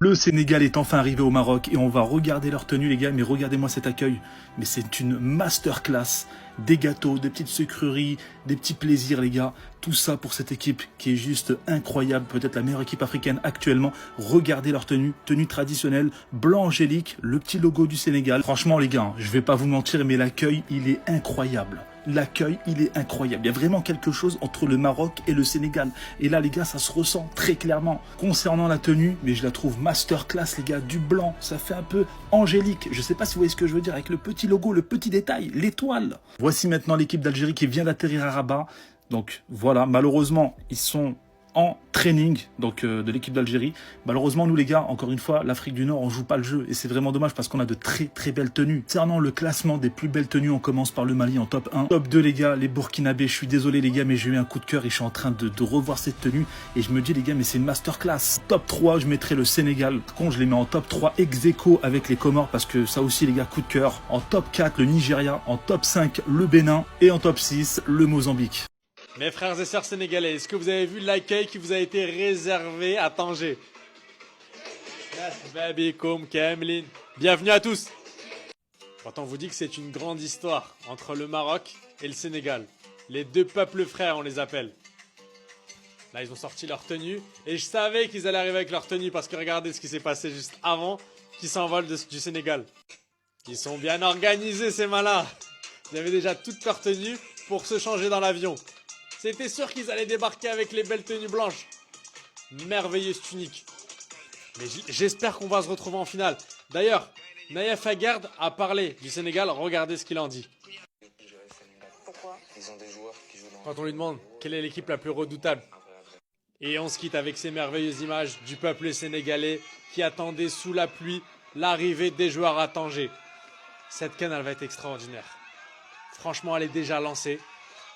Le Sénégal est enfin arrivé au Maroc et on va regarder leur tenue les gars, mais regardez-moi cet accueil. Mais c'est une masterclass, des gâteaux, des petites sucreries, des petits plaisirs les gars. Tout ça pour cette équipe qui est juste incroyable, peut-être la meilleure équipe africaine actuellement. Regardez leur tenue, tenue traditionnelle, blanc angélique, le petit logo du Sénégal. Franchement les gars, je vais pas vous mentir mais l'accueil il est incroyable. L'accueil, il est incroyable. Il y a vraiment quelque chose entre le Maroc et le Sénégal. Et là, les gars, ça se ressent très clairement. Concernant la tenue, mais je la trouve masterclass, les gars. Du blanc, ça fait un peu angélique. Je sais pas si vous voyez ce que je veux dire, avec le petit logo, le petit détail, l'étoile. Voici maintenant l'équipe d'Algérie qui vient d'atterrir à Rabat. Donc voilà, malheureusement, ils sont en training donc de l'équipe d'Algérie. Malheureusement, nous les gars, encore une fois, l'Afrique du Nord, on joue pas le jeu et c'est vraiment dommage parce qu'on a de très belles tenues. Concernant le classement des plus belles tenues, on commence par le Mali en top 1. Top 2 les gars, les Burkinabés, je suis désolé les gars, mais j'ai eu un coup de cœur et je suis en train de revoir cette tenue et je me dis les gars, mais c'est une masterclass. Top 3, je mettrai le Sénégal. Par contre, je les mets en top 3 ex aequo avec les Comores parce que ça aussi les gars, coup de cœur. En top 4, le Nigeria. En top 5, le Bénin. Et en top 6, le Mozambique. Mes frères et sœurs sénégalais, est-ce que vous avez vu l'accueil qui vous a été réservé à Tanger? Baby Koum Kemlin. Bienvenue à tous. Quand on vous dit que c'est une grande histoire entre le Maroc et le Sénégal, les deux peuples frères on les appelle. Là ils ont sorti leur tenue et je savais qu'ils allaient arriver avec leur tenue parce que regardez ce qui s'est passé juste avant qu'ils s'envolent du Sénégal. Ils sont bien organisés ces malins. Ils avaient déjà toute leur tenue pour se changer dans l'avion. C'était sûr qu'ils allaient débarquer avec les belles tenues blanches. Merveilleuse tunique. Mais j'espère qu'on va se retrouver en finale. D'ailleurs, Naïef Aguerd a parlé du Sénégal. Regardez ce qu'il en dit. Pourquoi? Ils ont des joueurs qui jouent dans... Quand on lui demande quelle est l'équipe la plus redoutable. Et on se quitte avec ces merveilleuses images du peuple sénégalais qui attendait sous la pluie l'arrivée des joueurs à Tanger. Cette canne, elle va être extraordinaire. Franchement, elle est déjà lancée.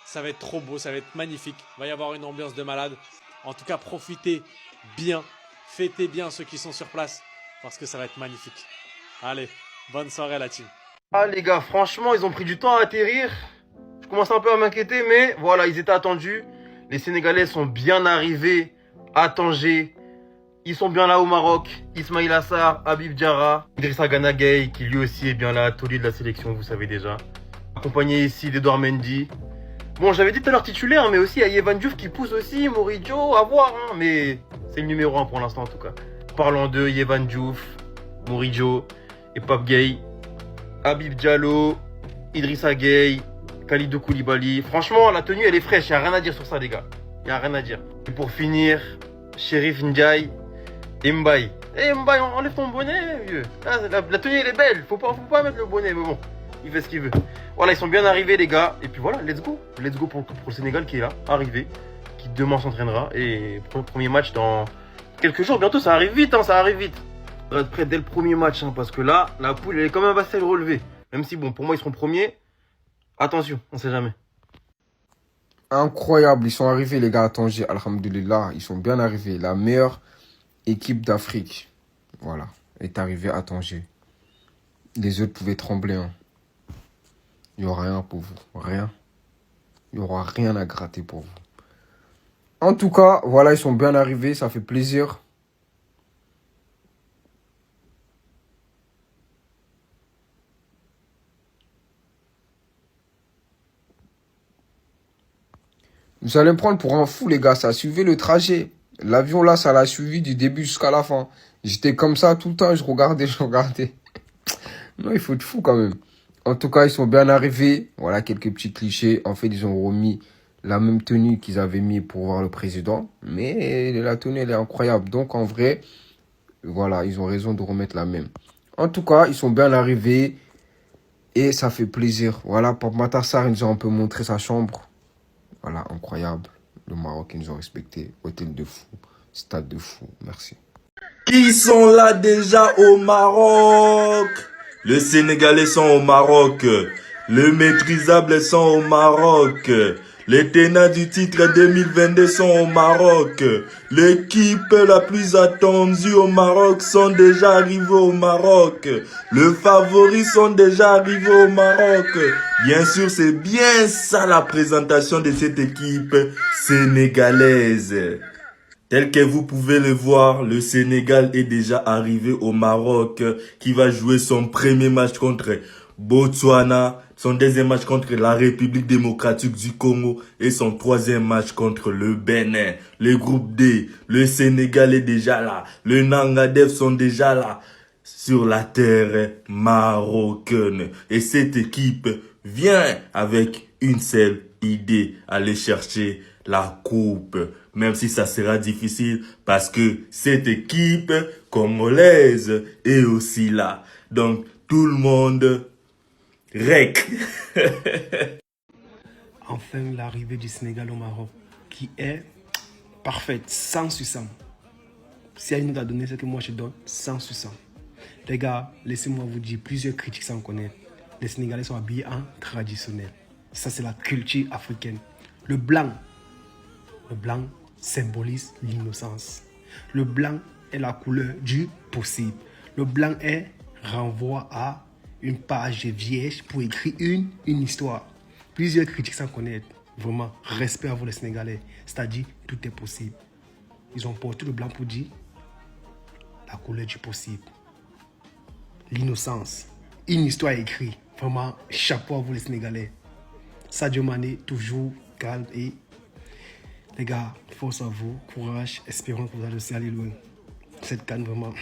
Ça va être trop beau, ça va être magnifique. Il va y avoir une ambiance de malade. En tout cas, profitez bien. Fêtez bien ceux qui sont sur place. Parce que ça va être magnifique. Allez, bonne soirée la team. Ah les gars, franchement, ils ont pris du temps à atterrir. Je commence un peu à m'inquiéter, mais voilà, ils étaient attendus. Les Sénégalais sont bien arrivés à Tanger. Ils sont bien là au Maroc. Ismaïla Sarr, Habib Diarra, Idrissa Gana Gueye, qui lui aussi est bien là, taulier de la sélection, vous savez déjà. Accompagné ici d'Edouard Mendy. Bon, j'avais dit tout à l'heure titulaire, mais aussi il y a Yehvan Diouf qui pousse aussi, Moridio, à voir, hein, mais c'est le numéro 1 pour l'instant en tout cas. Parlons de Yehvan Diouf, Moridio et Pape Gueye, Habib Diallo, Idrissa Gueye, Kalidou Koulibaly. Franchement, la tenue elle est fraîche, il n'y a rien à dire sur ça les gars. Il n'y a rien à dire. Et pour finir, Chérif Ndiaye et Mbaye. Eh Mbaye, enlève ton bonnet, vieux. Ah, la tenue elle est belle, faut pas mettre le bonnet, mais bon. Il fait ce qu'il veut. Voilà, ils sont bien arrivés les gars. Et puis voilà, let's go. Let's go pour le Sénégal qui est là, arrivé. Qui demain s'entraînera. Et premier match dans quelques jours. Bientôt, ça arrive vite, hein, ça arrive vite. On va être prêt dès le premier match, hein, parce que là, la poule, elle est quand même assez relevée. Même si, bon, pour moi, ils seront premiers. Attention, on sait jamais. Incroyable, ils sont arrivés les gars à Tanger, alhamdoulilah. Ils sont bien arrivés. La meilleure équipe d'Afrique, voilà, est arrivée à Tanger. Les autres pouvaient trembler, hein. Il n'y aura rien pour vous. Rien. Il n'y aura rien à gratter pour vous. En tout cas, voilà, ils sont bien arrivés. Ça fait plaisir. Vous allez me prendre pour un fou, les gars. Ça a suivi le trajet. L'avion, là, ça l'a suivi du début jusqu'à la fin. J'étais comme ça tout le temps. Je regardais. Non, il faut être fou quand même. En tout cas, ils sont bien arrivés. Voilà, quelques petits clichés. En fait, ils ont remis la même tenue qu'ils avaient mis pour voir le président. Mais la tenue, elle est incroyable. Donc, en vrai, voilà, ils ont raison de remettre la même. En tout cas, ils sont bien arrivés. Et ça fait plaisir. Voilà, Pape Matar Sarr, ils nous ont un peu montré sa chambre. Voilà, incroyable. Le Maroc, ils nous ont respecté. Hôtel de fou. Stade de fou. Merci. Ils sont là déjà au Maroc. Les Sénégalais sont au Maroc. Les maîtrisables sont au Maroc. Les tenants du titre 2022 sont au Maroc. L'équipe la plus attendue au Maroc sont déjà arrivés au Maroc. Les favoris sont déjà arrivés au Maroc. Bien sûr, c'est bien ça la présentation de cette équipe sénégalaise. Tel que vous pouvez le voir, le Sénégal est déjà arrivé au Maroc qui va jouer son premier match contre Botswana, son deuxième match contre la République démocratique du Congo et son troisième match contre le Bénin. Le groupe D, le Sénégal est déjà là, le Nangadev sont déjà là sur la terre marocaine. Et cette équipe vient avec une seule idée, aller chercher la coupe. Même si ça sera difficile parce que cette équipe congolaise est aussi là. Donc tout le monde rec. Enfin, l'arrivée du Sénégal au Maroc, qui est parfaite, 100 sur 100. S'il y a une note à donner, c'est que moi je donne 100 sur 100. Les gars, laissez-moi vous dire plusieurs critiques sans connaître. Les Sénégalais sont habillés en traditionnel. Ça, c'est la culture africaine. Le blanc symbolise l'innocence. Le blanc est la couleur du possible. Le blanc renvoie à une page vierge pour écrire une histoire. Plusieurs critiques sans connaître. Vraiment, respect à vous les Sénégalais. C'est-à-dire, tout est possible. Ils ont porté le blanc pour dire la couleur du possible. L'innocence. Une histoire écrite. Vraiment, chapeau à vous les Sénégalais. Sadio Mané, toujours calme et les gars, force à vous, courage, espérons que vous allez aussi aller loin. Cette canne vraiment.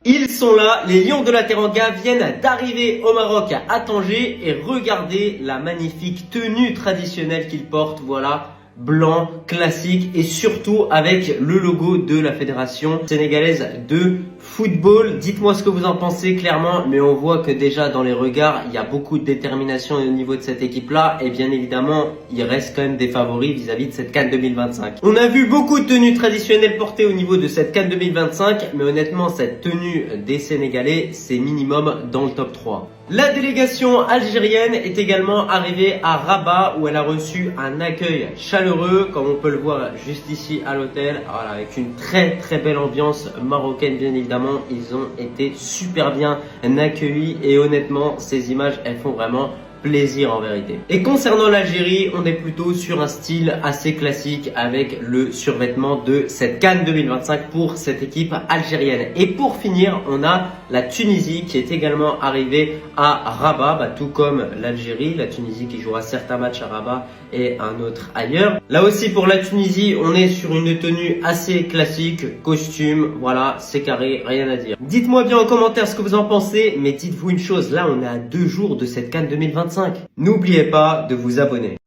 Ils sont là, les Lions de la Teranga viennent d'arriver au Maroc à Tanger et regardez la magnifique tenue traditionnelle qu'ils portent, voilà, blanc, classique et surtout avec le logo de la Fédération sénégalaise de football. Dites-moi ce que vous en pensez clairement, mais on voit que déjà dans les regards, il y a beaucoup de détermination au niveau de cette équipe-là et bien évidemment, il reste quand même des favoris vis-à-vis de cette CAN 2025. On a vu beaucoup de tenues traditionnelles portées au niveau de cette CAN 2025, mais honnêtement, cette tenue des Sénégalais, c'est minimum dans le top 3. La délégation algérienne est également arrivée à Rabat où elle a reçu un accueil chaleureux comme on peut le voir juste ici à l'hôtel. Voilà, avec une très belle ambiance marocaine bien évidemment. Ils ont été super bien accueillis et honnêtement ces images elles font vraiment plaisir en vérité. Et concernant l'Algérie, on est plutôt sur un style assez classique avec le survêtement de cette CAN 2025 pour cette équipe algérienne. Et pour finir, on a la Tunisie qui est également arrivée à Rabat, tout comme l'Algérie. La Tunisie qui jouera certains matchs à Rabat et un autre ailleurs. Là aussi pour la Tunisie, on est sur une tenue assez classique, costume, voilà, c'est carré, rien à dire. Dites-moi bien en commentaire ce que vous en pensez, mais dites-vous une chose, là on est à 2 jours de cette CAN 2025. N'oubliez pas de vous abonner.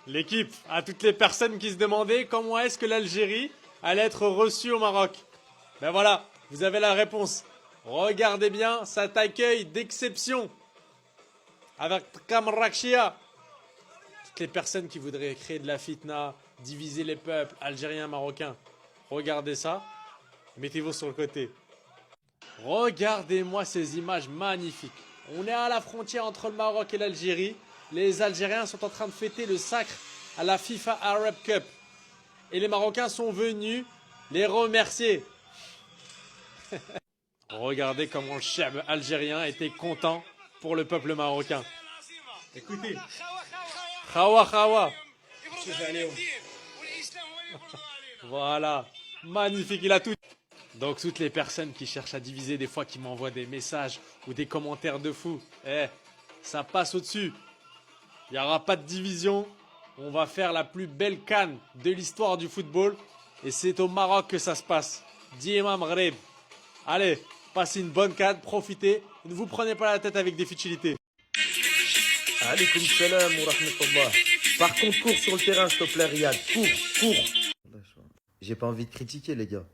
L'équipe, à toutes les personnes qui se demandaient comment est-ce que l'Algérie allait être reçue au Maroc. Ben voilà, vous avez la réponse. Regardez bien cet accueil d'exception avec Kamrakchia. Toutes les personnes qui voudraient créer de la fitna, diviser les peuples algériens, marocains. Regardez ça, mettez-vous sur le côté. Regardez-moi ces images magnifiques. On est à la frontière entre le Maroc et l'Algérie. Les Algériens sont en train de fêter le sacre à la FIFA Arab Cup. Et les Marocains sont venus les remercier. Regardez comment le chef algérien était content pour le peuple marocain. Écoutez. Khawa Khawa. Voilà. Magnifique, il a tout. Donc toutes les personnes qui cherchent à diviser, des fois qui m'envoient des messages ou des commentaires de fou, ça passe au-dessus. Il n'y aura pas de division. On va faire la plus belle CAN de l'histoire du football. Et c'est au Maroc que ça se passe. Dima Maghreb. Allez, passez une bonne CAN, profitez. Ne vous prenez pas la tête avec des futilités. Alaykoum salam wa rahmatullah. Par contre, cours sur le terrain, s'il te plaît, Riyad. Cours. J'ai pas envie de critiquer, les gars.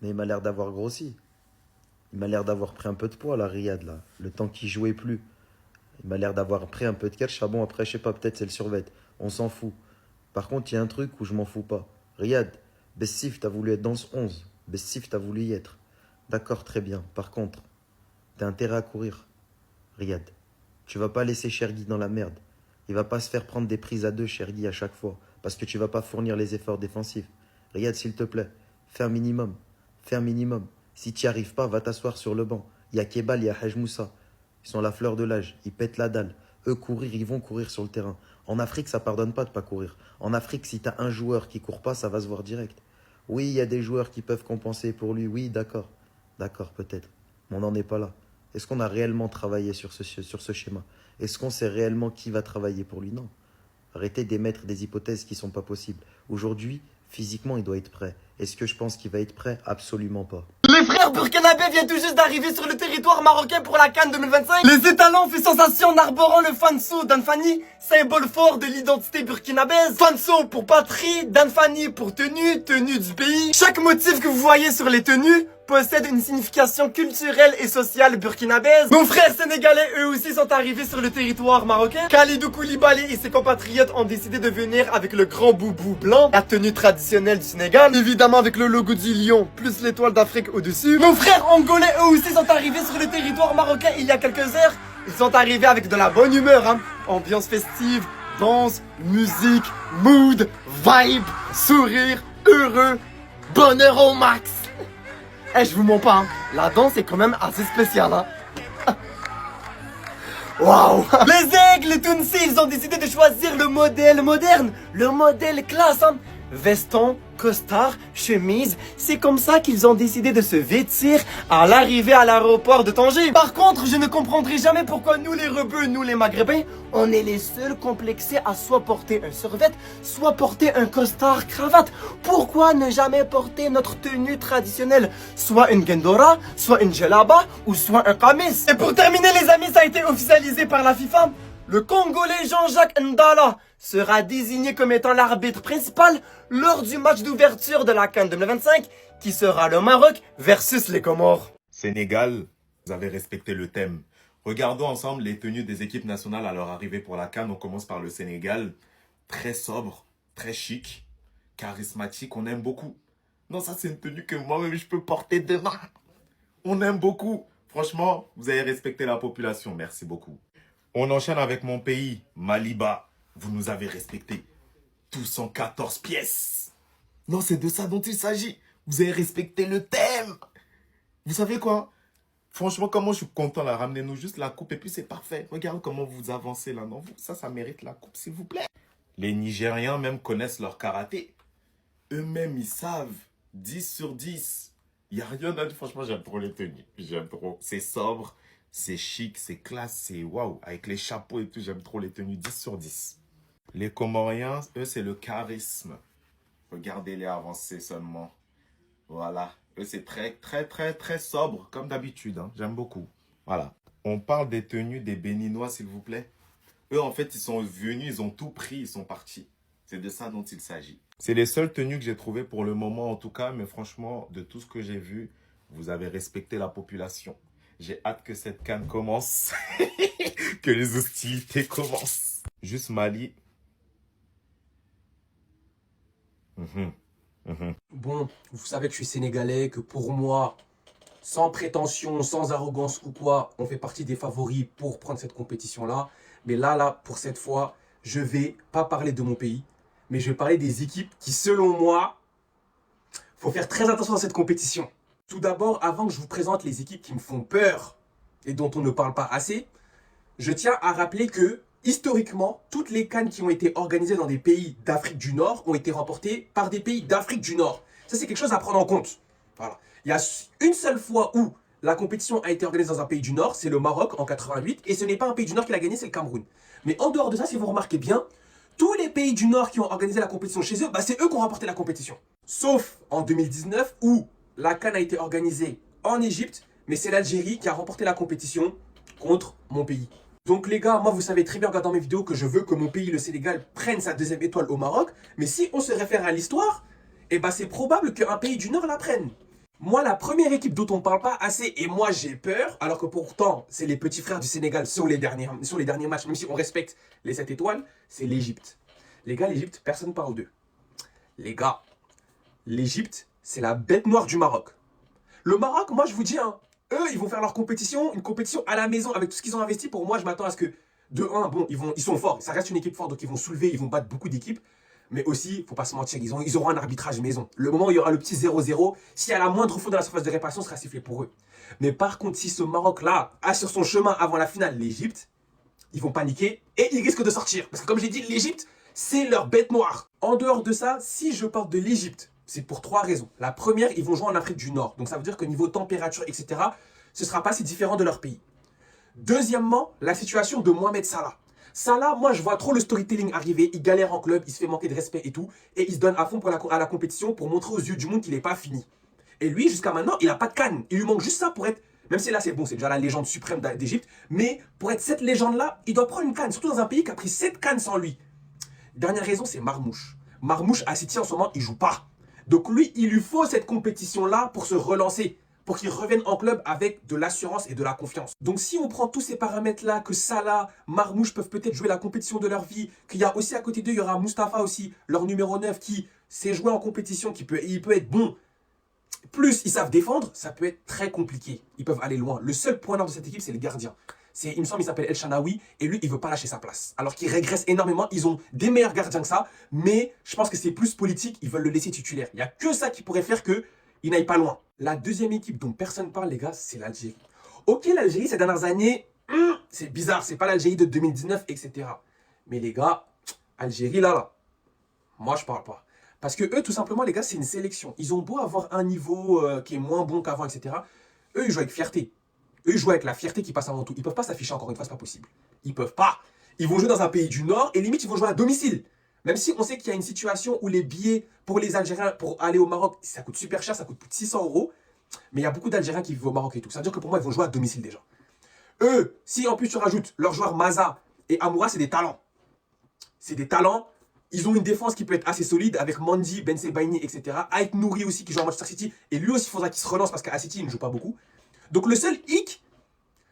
Mais il m'a l'air d'avoir grossi. Il m'a l'air d'avoir pris un peu de poids, là, Riyad, là. Le temps qu'il jouait plus. Il m'a l'air d'avoir pris un peu de catch. Ah bon, après, je sais pas, peut-être c'est le survêt. On s'en fout. Par contre, il y a un truc où je m'en fous pas. Riyad, Bessif, t'as voulu être dans ce 11. Bessif, t'as voulu y être. D'accord, très bien. Par contre, t'as intérêt à courir. Riyad, tu vas pas laisser Chergui dans la merde. Il va pas se faire prendre des prises à deux, Chergui, à chaque fois. Parce que tu vas pas fournir les efforts défensifs. Riyad, s'il te plaît, fais un minimum. Fais un minimum. Si tu n'y arrives pas, va t'asseoir sur le banc. Il y a Kebal, il y a Haj Moussa. Ils sont la fleur de l'âge. Ils pètent la dalle. Eux, courir, ils vont courir sur le terrain. En Afrique, ça pardonne pas de pas courir. En Afrique, si tu as un joueur qui court pas, ça va se voir direct. Oui, il y a des joueurs qui peuvent compenser pour lui. Oui, d'accord. D'accord, peut-être. Mais on n'en est pas là. Est-ce qu'on a réellement travaillé sur ce schéma? Est-ce qu'on sait réellement qui va travailler pour lui? Non. Arrêtez d'émettre des hypothèses qui ne sont pas possibles. Aujourd'hui, physiquement, il doit être prêt. Est-ce que je pense qu'il va être prêt? Absolument pas. Les frères burkinabés viennent tout juste d'arriver sur le territoire marocain pour la CAN 2025. Les étalons ont fait sensation en arborant le Fanso d'Anfani, symbole fort de l'identité burkinabèse. Fanso pour patrie, d'Anfani pour tenue, tenue du pays. Chaque motif que vous voyez sur les tenues possède une signification culturelle et sociale burkinabèse. Nos frères sénégalais eux aussi sont arrivés sur le territoire marocain. Khalidou Koulibaly et ses compatriotes ont décidé de venir avec le grand boubou blanc, la tenue traditionnelle du Sénégal, évidemment avec le logo du lion plus l'étoile d'Afrique au-dessus. Nos frères angolais eux aussi sont arrivés sur le territoire marocain il y a quelques heures. Ils sont arrivés avec de la bonne humeur, hein. Ambiance festive, danse, musique, mood, vibe, sourire, heureux, bonheur au max. Eh, je vous mens pas, hein. La danse est quand même assez spéciale, hein. Waouh. Les aigles Tounsi, ils ont décidé de choisir le modèle moderne, le modèle classe, hein. Veston, costard, chemise, c'est comme ça qu'ils ont décidé de se vêtir à l'arrivée à l'aéroport de Tanger. Par contre, je ne comprendrai jamais pourquoi nous les rebeux, nous les maghrébins, on est les seuls complexés à soit porter un survêt, soit porter un costard cravate. Pourquoi ne jamais porter notre tenue traditionnelle, soit une gendora, soit une djellaba ou soit un kamis. Et pour terminer les amis, ça a été officialisé par la FIFA. Le Congolais Jean-Jacques Ndala sera désigné comme étant l'arbitre principal lors du match d'ouverture de la CAN 2025 qui sera le Maroc versus les Comores. Sénégal, vous avez respecté le thème. Regardons ensemble les tenues des équipes nationales à leur arrivée pour la CAN. On commence par le Sénégal. Très sobre, très chic, charismatique, on aime beaucoup. Non, ça c'est une tenue que moi-même je peux porter demain. On aime beaucoup. Franchement, vous avez respecté la population. Merci beaucoup. On enchaîne avec mon pays, Maliba. Vous nous avez respecté. Tous en 14 pièces. Non, c'est de ça dont il s'agit. Vous avez respecté le thème. Vous savez quoi? Franchement, comment je suis content là. Ramenez-nous juste la coupe et puis c'est parfait. Regarde comment vous avancez là. Non, ça mérite la coupe, s'il vous plaît. Les Nigériens même connaissent leur karaté. Eux-mêmes, ils savent. 10 sur 10. Il n'y a rien à dire. Franchement, j'aime trop les tenues. J'aime trop. C'est sobre. C'est chic, c'est classe, c'est waouh. Avec les chapeaux et tout, j'aime trop les tenues. 10 sur 10. Les Comoriens, eux, c'est le charisme. Regardez-les avancer seulement. Voilà. Eux, c'est très sobre, comme d'habitude. Hein. J'aime beaucoup. Voilà. On parle des tenues des Béninois, s'il vous plaît. Eux, en fait, ils sont venus, ils ont tout pris, ils sont partis. C'est de ça dont il s'agit. C'est les seules tenues que j'ai trouvées pour le moment, en tout cas. Mais franchement, de tout ce que j'ai vu, vous avez respecté la population. J'ai hâte que cette CAN commence, que les hostilités commencent. Juste Mali. Bon, vous savez que je suis sénégalais, que pour moi, sans prétention, sans arrogance ou quoi, on fait partie des favoris pour prendre cette compétition-là. Mais là, pour cette fois, je vais pas parler de mon pays, mais je vais parler des équipes qui, selon moi, faut faire très attention dans cette compétition. Tout d'abord, avant que je vous présente les équipes qui me font peur et dont on ne parle pas assez, je tiens à rappeler que, historiquement, toutes les CAN qui ont été organisées dans des pays d'Afrique du Nord ont été remportées par des pays d'Afrique du Nord. Ça, c'est quelque chose à prendre en compte. Voilà. Il y a une seule fois où la compétition a été organisée dans un pays du Nord, c'est le Maroc en 88, et ce n'est pas un pays du Nord qui l'a gagné, c'est le Cameroun. Mais en dehors de ça, si vous remarquez bien, tous les pays du Nord qui ont organisé la compétition chez eux, c'est eux qui ont remporté la compétition. Sauf en 2019 où la CAN a été organisée en Égypte, mais c'est l'Algérie qui a remporté la compétition contre mon pays. Donc les gars, moi vous savez très bien en regardant mes vidéos que je veux que mon pays, le Sénégal, prenne sa deuxième étoile au Maroc. Mais si on se réfère à l'histoire, c'est probable qu'un pays du Nord la prenne. Moi, la première équipe dont on ne parle pas assez, et moi j'ai peur, alors que pourtant c'est les petits frères du Sénégal sur les derniers matchs, même si on respecte les 7 étoiles, c'est l'Égypte. Les gars, l'Égypte, personne ne parle d'eux. Les gars, l'Égypte, c'est la bête noire du Maroc. Le Maroc, moi je vous dis, hein, eux, ils vont faire leur compétition, une compétition à la maison avec tout ce qu'ils ont investi. Pour moi, je m'attends à ce que, de 1, bon, ils sont forts. Ça reste une équipe forte, donc ils vont soulever, ils vont battre beaucoup d'équipes. Mais aussi, faut pas se mentir, ils auront un arbitrage maison. Le moment où il y aura le petit 0-0, s'il y a la moindre faute dans la surface de réparation, ce sera sifflé pour eux. Mais par contre, si ce Maroc-là a sur son chemin avant la finale l'Égypte, ils vont paniquer et ils risquent de sortir. Parce que comme j'ai dit, l'Égypte, c'est leur bête noire. En dehors de ça, si je parle de l'Égypte, C'est pour 3 raisons. La première, ils vont jouer en Afrique du Nord. Donc ça veut dire que niveau température, etc., ce ne sera pas si différent de leur pays. Deuxièmement, la situation de Mohamed Salah. Salah, moi, je vois trop le storytelling arriver. Il galère en club, il se fait manquer de respect et tout. Et il se donne à fond à la compétition pour montrer aux yeux du monde qu'il n'est pas fini. Et lui, jusqu'à maintenant, il n'a pas de CAN. Il lui manque juste ça pour être... Même si là, c'est bon, c'est déjà la légende suprême d'Égypte. Mais pour être cette légende-là, il doit prendre une CAN. Surtout dans un pays qui a pris 7 CAN sans lui. Dernière raison, c'est Marmouche. Marmouche, à City, en ce moment, il ne joue pas. Donc lui, il lui faut cette compétition-là pour se relancer. Pour qu'il revienne en club avec de l'assurance et de la confiance. Donc si on prend tous ces paramètres-là, que Salah, Marmouche peuvent peut-être jouer la compétition de leur vie, qu'il y a aussi à côté d'eux, il y aura Mustapha aussi, leur numéro 9, qui sait jouer en compétition, il peut être bon. Plus ils savent défendre, ça peut être très compliqué. Ils peuvent aller loin. Le seul point noir de cette équipe, c'est le gardien. Il me semble qu'il s'appelle El Shanaoui, et lui, il ne veut pas lâcher sa place. Alors qu'il régresse énormément, ils ont des meilleurs gardiens que ça, mais je pense que c'est plus politique, ils veulent le laisser titulaire. Il n'y a que ça qui pourrait faire que il n'aille pas loin. La deuxième équipe dont personne ne parle, les gars, c'est l'Algérie. Ok, l'Algérie, ces dernières années, c'est bizarre. C'est pas l'Algérie de 2019, etc. Mais les gars, Algérie, là, moi, je parle pas. Parce que eux, tout simplement, les gars, c'est une sélection. Ils ont beau avoir un niveau qui est moins bon qu'avant, etc. Eux, ils jouent avec fierté. Eux, ils jouent avec la fierté qui passe avant tout. Ils peuvent pas s'afficher encore une fois, c'est pas possible. Ils peuvent pas. Ils vont jouer dans un pays du Nord et limite, ils vont jouer à domicile. Même si on sait qu'il y a une situation où les billets pour les Algériens pour aller au Maroc, ça coûte super cher, ça coûte plus de 600 €. Mais il y a beaucoup d'Algériens qui vivent au Maroc et tout. Ça veut dire que pour moi, ils vont jouer à domicile déjà. Eux, si en plus tu rajoutes leurs joueurs Maza et Amoura, c'est des talents. C'est des talents. Ils ont une défense qui peut être assez solide avec Mandi, Ben Sebaini, etc. Aït Nouri aussi qui joue à Manchester City. Et lui aussi, il faudra qu'il se relance parce qu'à City, il ne joue pas beaucoup. Donc le seul hic,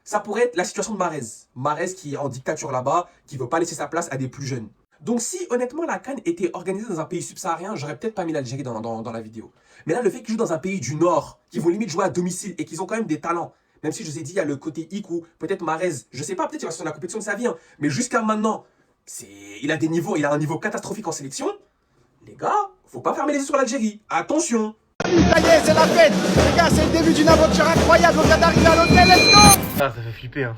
ça pourrait être la situation de Mahrez. Mahrez qui est en dictature là-bas, qui ne veut pas laisser sa place à des plus jeunes. Donc si honnêtement la CAN était organisée dans un pays subsaharien, j'aurais peut-être pas mis l'Algérie dans la vidéo. Mais là, le fait qu'ils jouent dans un pays du Nord, qu'ils vont limite jouer à domicile et qu'ils ont quand même des talents, même si je vous ai dit, il y a le côté hic ou peut-être Mahrez, je sais pas, peut-être il va sur la compétition de sa vie, hein, mais jusqu'à maintenant, il a un niveau catastrophique en sélection. Les gars, faut pas fermer les yeux sur l'Algérie. Attention. Ça y est, c'est la fête. Les gars, c'est le début d'une aventure incroyable. On vient d'arriver à l'hôtel, let's go. Ah, ça fait flipper, hein.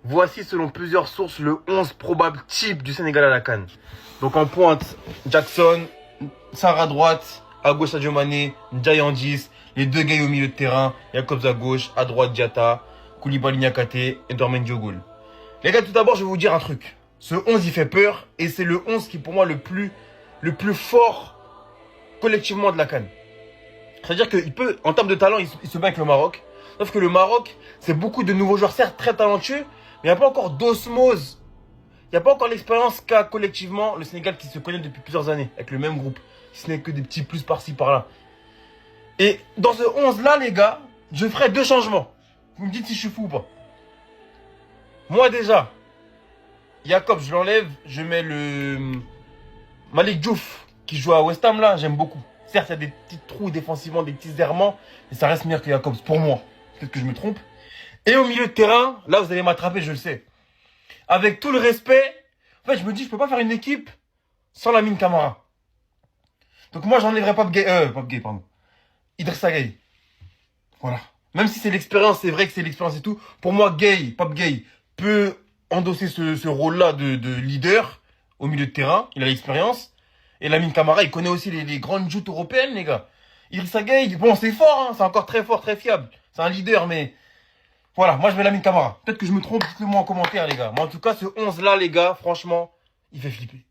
Voici, selon plusieurs sources, le 11 probable type du Sénégal à la CAN. Donc en pointe, Jackson, Sarr à droite, à gauche Sadio Mané, Ndiaye en 10, les deux gars au milieu de terrain, Jacobs à gauche, à droite Diatta, Koulibaly Niakhaté et Dormen Diogoul. Les gars, tout d'abord, je vais vous dire un truc. Ce 11, il fait peur et c'est le 11 qui, pour moi, le plus fort collectivement de la CAN. C'est-à-dire qu'il peut, en termes de talent, il se bat avec le Maroc. Sauf que le Maroc, c'est beaucoup de nouveaux joueurs, certes très talentueux, mais il n'y a pas encore d'osmose. Il n'y a pas encore l'expérience qu'a collectivement le Sénégal qui se connaît depuis plusieurs années, avec le même groupe. Si ce n'est que des petits plus par-ci, par-là. Et dans ce 11-là, les gars, je ferai 2 changements. Vous me dites si je suis fou ou pas. Moi déjà, Jacob, je l'enlève, je mets le Malik Diouf qui joue à West Ham là, j'aime beaucoup. Certes, il y a des petits trous défensivement, des petits errements, mais ça reste meilleur que Jacobs pour moi. Peut-être que je me trompe. Et au milieu de terrain, là vous allez m'attraper, je le sais. Avec tout le respect, en fait je me dis je peux pas faire une équipe sans Lamine Camara. Donc moi j'enlèverai Pape Gueye, Idrissa Gueye. Voilà. Même si c'est l'expérience, c'est vrai que c'est l'expérience et tout. Pour moi, Pape Gueye peut endosser ce rôle-là de leader au milieu de terrain. Il a l'expérience. Et Lamine Camara, il connaît aussi les grandes joutes européennes, les gars. Idrissa Gueye, bon, c'est fort, hein, c'est encore très fort, très fiable. C'est un leader, mais voilà, moi je mets Lamine Camara. Peut-être que je me trompe, dites-le moi en commentaire, les gars. Mais en tout cas, ce 11-là, les gars, franchement, il fait flipper.